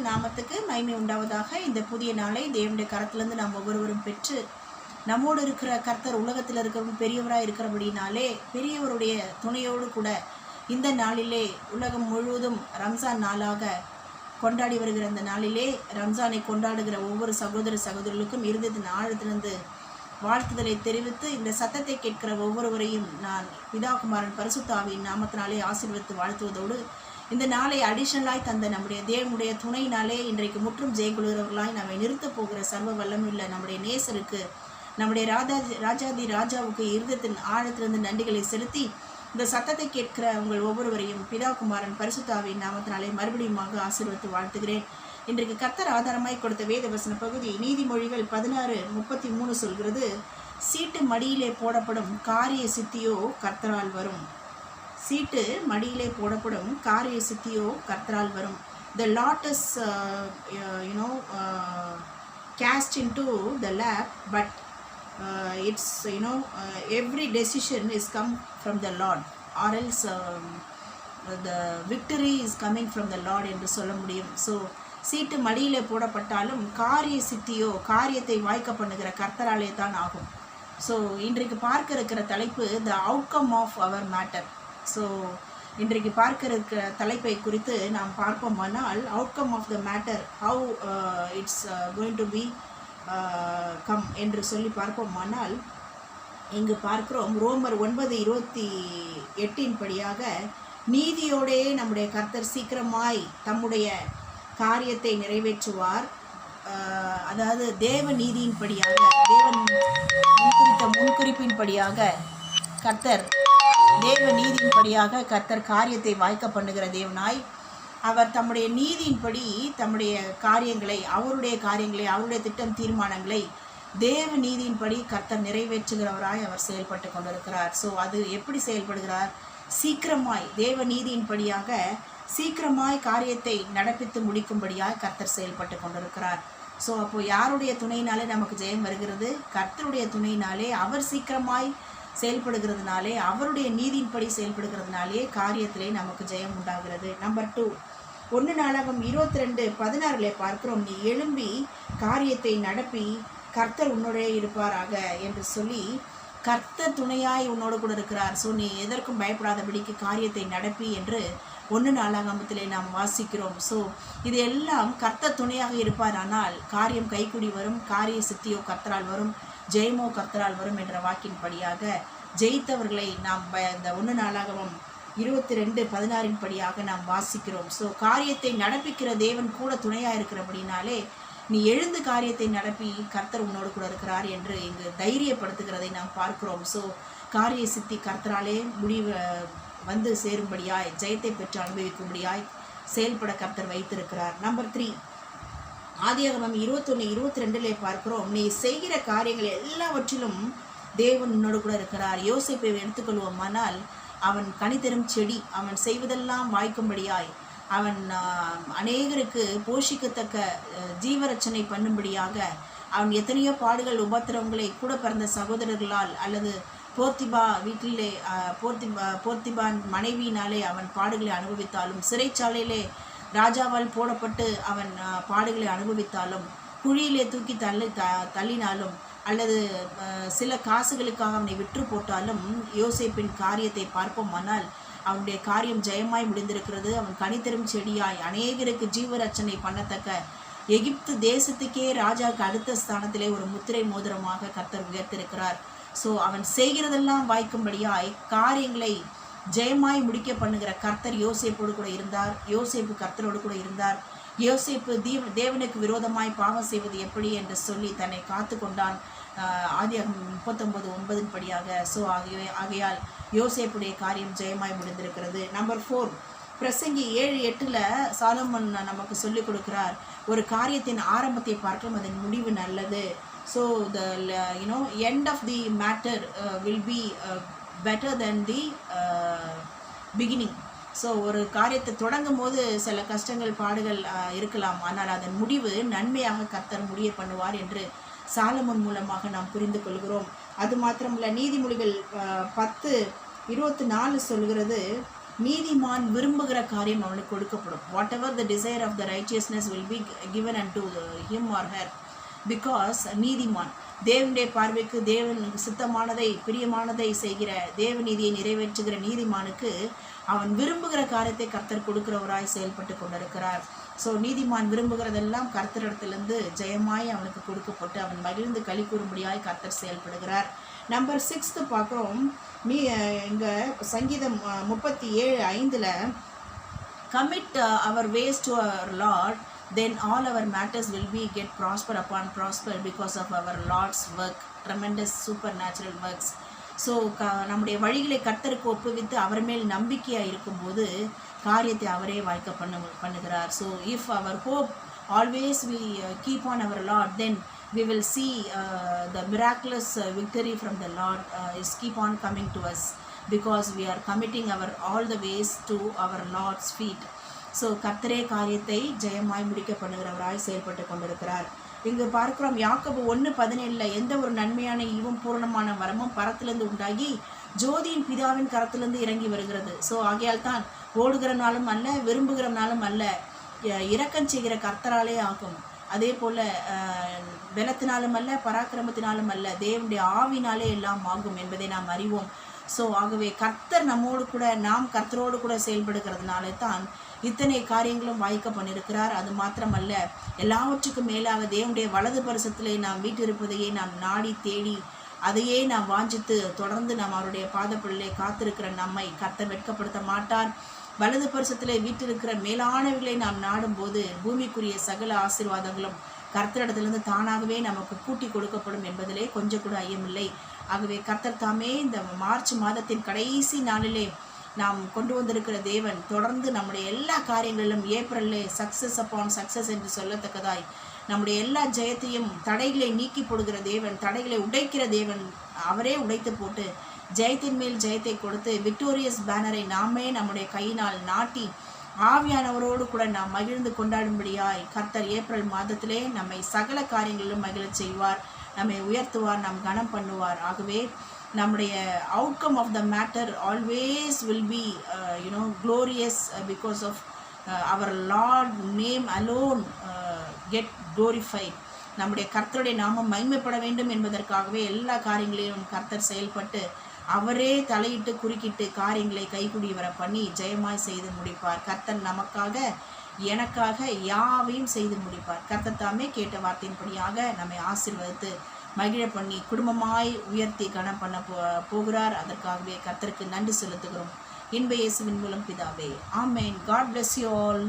நாமத்துக்கு மகிமை உண்டாவதாக. இந்த புதிய நாளை தேவனுடைய கரத்திலிருந்து நாம் ஒவ்வொருவரும் பெற்று நம்மோடு இருக்கிற கர்த்தர் உலகத்தில் இருக்கிறவங்க பெரியவராக இருக்கிறபடினாலே பெரியவருடைய துணையோடு கூட இந்த நாளிலே உலகம் முழுவதும் ரம்ஜான் நாளாக கொண்டாடி வருகிற இந்த நாளிலே ரம்ஜானை கொண்டாடுகிற ஒவ்வொரு சகோதர சகோதரர்களுக்கும் இருதயத்தின் ஆழத்திலிருந்து வாழ்த்துதலை தெரிவித்து இந்த சத்தத்தை கேட்கிற ஒவ்வொருவரையும் நான் பிதாகுமாரன் பரிசுத்த ஆவியின் நாமத்தினாலே ஆசீர்வதித்து வாழ்த்துவதோடு இந்த நாளை அடிஷனலாய் தந்த நம்முடைய தேவனுடைய துணையினாலே இன்றைக்கு முற்றும் ஜெயக்குழுகிறவர்களாய் நம்மை நிறுத்தப் போகிற சர்வ வல்லமுள்ள நம்முடைய நேசருக்கு நம்முடைய ராஜாதி ராஜாவுக்கு இருதயத்தின் ஆழத்திலிருந்து நன்றிகளை செலுத்தி இந்த சத்தத்தை கேட்கிற உங்கள் ஒவ்வொருவரையும் பிதாகுமாரன் பரிசுத்த ஆவியின் நாமத்தினாலே மறுபடியுமாக ஆசீர்வதித்து வாழ்த்துகிறேன். இன்றைக்கு கர்த்தர் ஆதாரமாய் கொடுத்த வேத வசன பகுதி நீதிமொழிகள் 16:33 சொல்கிறது, சீட்டு மடியிலே போடப்படும் காரிய சித்தியோ கர்த்தரால் வரும். சீட்டு மடியிலே போடப்படும் காரிய சித்தியோ கர்த்தரால் வரும். The lot is cast into the lap, but it's every decision is come from the Lord, or else the victory is coming from the Lord என்று சொல்ல முடியும். ஸோ சீட்டு மடியிலே போடப்பட்டாலும் காரிய சித்தியோ காரியத்தை வாய்க்க பண்ணுகிற கர்த்தராலே தான் ஆகும். ஸோ இன்றைக்கு பார்க்க இருக்கிற தலைப்பு the outcome of our matter. So இன்றைக்கு பார்க்க இருக்கிற தலைப்பை குறித்து நாம் பார்ப்போமானால் outcome of the matter, how it's going to become என்று சொல்லி பார்ப்போமானால் இங்கு பார்க்கிறோம் ரோமர் 9:28 படியாக நீதியோடே நம்முடைய கர்த்தர் சீக்கிரமாய் தம்முடைய காரியத்தை நிறைவேற்றுவார். அதாவது தேவ நீதியின்படியாக, தேவன் முன்குறித்த முன்குறிப்பின்படியாக கர்த்தர் தேவ நீதியின்படியாக கர்த்தர் காரியத்தை வாய்க்க பண்ணுகிற தேவனாய் அவர் தம்முடைய நீதியின்படி தம்முடைய காரியங்களை அவருடைய திட்டம் தீர்மானங்களை தேவ நீதியின்படி கர்த்தர் நிறைவேற்றுகிறவராய் அவர் செயல்பட்டு கொண்டிருக்கிறார். ஸோ அது எப்படி செயல்படுகிறார்? சீக்கிரமாய் தேவ நீதியின்படியாக சீக்கிரமாய் காரியத்தை நடப்பித்து முடிக்கும்படியாக கர்த்தர் செயல்பட்டு கொண்டிருக்கிறார். ஸோ அப்போது யாருடைய துணையினாலே நமக்கு ஜெயம் வருகிறது? கர்த்தருடைய துணையினாலே, அவர் சீக்கிரமாய் செயல்படுகிறதுனாலே, அவருடைய நீதியின்படி செயல்படுகிறதுனாலே காரியத்திலே நமக்கு ஜெயம் உண்டாகிறது. நம்பர் 2, 1 நாளாகமம் 22:16 பார்க்கிறோம், நீ எழும்பி காரியத்தை நடப்பி கர்த்தர் உன்னோடே இருப்பாராக என்று சொல்லி கர்த்தர் துணையாய் உன்னோடு கூட இருக்கிறார். ஸோ நீ எதற்கும் பயப்படாதபடிக்கு காரியத்தை நடப்பி என்று 1 நாளாகமத்திலே நாம் வாசிக்கிறோம். ஸோ இது எல்லாம் கர்த்தர் துணையாக இருப்பார், ஆனால் காரியம் கைக்கூடி வரும், காரிய சித்தியோ கர்த்தரால் வரும், ஜெயமோ கர்த்தரால் வரும் என்ற வாக்கின்படியாக ஜெயித்தவர்களை நாம் இந்த 1 நாளாகமம் 22:16 படியாக நாம் வாசிக்கிறோம். ஸோ காரியத்தை நடப்பிக்கிற தேவன் கூட துணையாக இருக்கிறபடினாலே நீ எழுந்து காரியத்தை நடப்பி கர்த்தர் உன்னோடு கூட இருக்கிறார் என்று இங்கு தைரியப்படுத்துகிறதை நாம் பார்க்கிறோம். ஸோ காரிய சித்தி கர்த்தராலே வந்து சேரும்படியாய், ஜெயத்தை பெற்று அனுபவிக்கும்படியாய் செயல்பட கர்த்தர் வைத்திருக்கிறார். நம்பர் 3, ஆதியாகமம் 21:22 பார்க்கிறோம், நீ செய்கிற காரியங்கள் எல்லாவற்றிலும் தேவன் உன்னோடு கூட இருக்கிறார். யோசேப்பை எடுத்துக்கொள்வோமானால் அவன் கனிதரும் செடி, அவன் செய்வதெல்லாம் வாய்க்கும்படியாய், அவன் அநேகருக்கு போஷிக்கத்தக்க ஜீவரட்சணை பண்ணும்படியாக அவன் எத்தனையோ பாடுகள் உபத்திரவங்களை கூட பிறந்த சகோதரர்களால் அல்லது போர்த்திபா வீட்டிலே போர்த்திபான் மனைவியினாலே அவன் பாடுகளை அனுபவித்தாலும், சிறைச்சாலையிலே ராஜாவால் போடப்பட்டு அவன் பாடுகளை அனுபவித்தாலும், குழியிலே தூக்கி தள்ளினாலும் அல்லது சில காசுகளுக்காக அவனை விற்று போட்டாலும் யோசேப்பின் காரியத்தை பார்ப்போமானால் அவனுடைய காரியம் ஜெயமாய் முடிந்திருக்கிறது. அவன் கனிதரும் செடியாய் அநேகருக்கு ஜீவரட்சணை பண்ணத்தக்க எகிப்து தேசத்துக்கே ராஜாவுக்கு அடுத்த ஸ்தானத்திலே ஒரு முத்திரை மோதிரமாக கர்த்தர் உயர்த்திருக்கிறார். ஸோ அவன் செய்கிறதெல்லாம் வாய்க்கும்படியாய் காரியங்களை ஜெயமாய் முடிக்க பண்ணுகிற கர்த்தர் யோசேப்போடு கூட இருந்தார். யோசேப்பு கர்த்தரோடு கூட இருந்தார். யோசேப்பு தேவனுக்கு விரோதமாய் பாவம் செய்வது எப்படி என்று சொல்லி தன்னை காத்து கொண்டான். ஆதியாகமம் 39:9 படியாக. ஸோ ஆகையால் யோசேப்புடைய காரியம் ஜெயமாய் முடிந்திருக்கிறது. நம்பர் 4, பிரசங்கி 7:8 சாலமோன் நமக்கு சொல்லிக் கொடுக்கிறார், ஒரு காரியத்தின் ஆரம்பத்தை பார்க்கலாம், அதன் முடிவு நல்லது. So the end of the matter will be better than the beginning. So ஒரு காரியத்தை தொடங்கும் போது சில கஷ்டங்கள் பாடுகள் இருக்கலாம், ஆனால் அதன் முடிவு நன்மையாக கர்த்தர் முடிய பண்ணுவார் என்று சாலமோன் மூலமாக நாம் புரிந்து கொள்கிறோம். அது மாத்திரமல்ல, நீதிமொழிகள் 10:24 சொல்கிறது, நீதிமான் விரும்புகிற காரியம் அவனுக்கு கொடுக்கப்படும். Whatever the desire of the righteousness will be given unto him or her. Because நீதிமான் தேவனுடைய பார்வைக்கு தேவனுக்கு சித்தமானதை பிரியமானதை செய்கிற தேவநீதியை நிறைவேற்றுகிற நீதிமானுக்கு அவன் விரும்புகிற காரியத்தை கர்த்தர் கொடுக்கிறவராய் செயல்பட்டு கொண்டிருக்கிறார். ஸோ நீதிமான் விரும்புகிறதெல்லாம் கர்த்தரிடத்திலிருந்து ஜெயமாய் அவனுக்கு கொடுக்கப்பட்டு அவன் மகிழ்ந்து களி கூறும்படியாய் கர்த்தர் செயல்படுகிறார். நம்பர் 6 பார்க்குறோம். இங்கே சங்கீதம் 37:5 commit our ways to our lord, then all our matters will be get prosper upon prosper because of our Lord's work, tremendous supernatural works. So நம்முடைய வழிகளை கர்த்தருக்கு ஒப்புவித்து அவர் மேல் நம்பிக்கையாக இருக்கும்போது காரியத்தை அவரே வாய்க்க பண்ணுகிறார். So if our hope always we keep on our lord, then we will see the miraculous victory from the Lord is keep on coming to us because we are committing our all the ways to our Lord's feet. So கர்த்தரே காரியத்தை ஜெயமாய் முடிக்க பண்ணுகிறவராய் செயல்பட்டு கொண்டிருக்கிறார். இங்கு பார்க்கிறோம் யாக்கோபு 1:17 எந்த ஒரு நன்மையான ஈவும் பூரணமான வரமும் பரத்திலிருந்து உண்டாகி ஜோதியின் பிதாவின் கரத்திலிருந்து இறங்கி வருகிறது. ஸோ ஆகையால் தான் ஓடுகிறனாலும் அல்ல விரும்புகிறனாலும் அல்ல, இரக்கம் செய்கிற கர்த்தராலே ஆகும். அதே போல் பலத்தினாலும் அல்ல பராக்கிரமத்தினாலும் அல்ல, தேவனுடைய ஆவினாலே எல்லாம் ஆகும் என்பதை நாம் அறிவோம். ஸோ ஆகவே கர்த்தர் நம்மோடு கூட நாம் கர்த்தரோடு கூட செயல்படுகிறதுனால தான் இத்தனை காரியங்களும் வாய்க்க பண்ணியிருக்கிறார். அது மாத்திரமல்ல, எல்லாவற்றுக்கும் மேலாக தேவனுடைய வலது பரிசத்திலே நாம் வீட்டிருப்பதையே நாம் நாடி தேடி அதையே நாம் வாஞ்சித்து தொடர்ந்து நாம் அவருடைய பாதப்படிலே காத்திருக்கிற நம்மை கர்த்தர் வெட்கப்படுத்த மாட்டார். வலது பரிசத்திலே வீட்டிருக்கிற மேலானவைகளை நாம் நாடும்போது பூமிக்குரிய சகல ஆசீர்வாதங்களும் கர்த்தரிடத்திலிருந்து தானாகவே நமக்கு கூட்டி கொடுக்கப்படும் என்பதிலே கொஞ்சம் கூட ஐயமில்லை. ஆகவே கர்த்தர் தாமே இந்த மார்ச் மாதத்தின் கடைசி நாளிலே நாம் கொண்டு வந்திருக்கிற தேவன் தொடர்ந்து நம்முடைய எல்லா காரியங்களிலும் ஏப்ரல்லே சக்ஸஸ் அப்பான் சக்ஸஸ் என்று சொல்லத்தக்கதாய் நம்முடைய எல்லா ஜெயத்தையும் தடைகளை நீக்கி போடுகிற தேவன், தடைகளை உடைக்கிற தேவன், அவரே உடைத்து போட்டு ஜெயத்தின் மேல் ஜெயத்தை கொடுத்து விக்டோரியஸ் பேனரை நாமே நம்முடைய கையினால் நாட்டி ஆவியானவரோடு கூட நாம் மகிழ்ந்து கொண்டாடும்படியாய் கர்த்தர் ஏப்ரல் மாதத்திலே நம்மை சகல காரியங்களிலும் மகிழச் செய்வார், நம்மை உயர்த்துவார், நாம் கனம் பண்ணுவார். ஆகவே நம்முடைய outcome of the matter always will be glorious because of our Lord name alone get glorified. நம்முடைய கர்த்தருடைய நாமம் மகிமைப்பட வேண்டும் என்பதற்காகவே எல்லா காரியங்களிலும் கர்த்தர் செயல்பட்டு அவரே தலையிட்டு குறுக்கிட்டு காரியங்களை கைகூடி வர பண்ணி ஜெயமாய் செய்து முடிப்பார். கர்த்தர் நமக்காக எனக்காக யாவையும் செய்து முடிப்பார். கர்த்தர் தாமே கேட்ட வார்த்தையின்படியாக நம்மை ஆசீர்வதித்து மகிழ பண்ணி குடும்பமாய் உயர்த்தி கனம் பண்ண போகிறார். அதற்காகவே கர்த்தருக்கு நன்றி செலுத்துகிறோம். இன்ப இயேசுவின் மூலம் பிதாவே, ஆமென். God bless you all.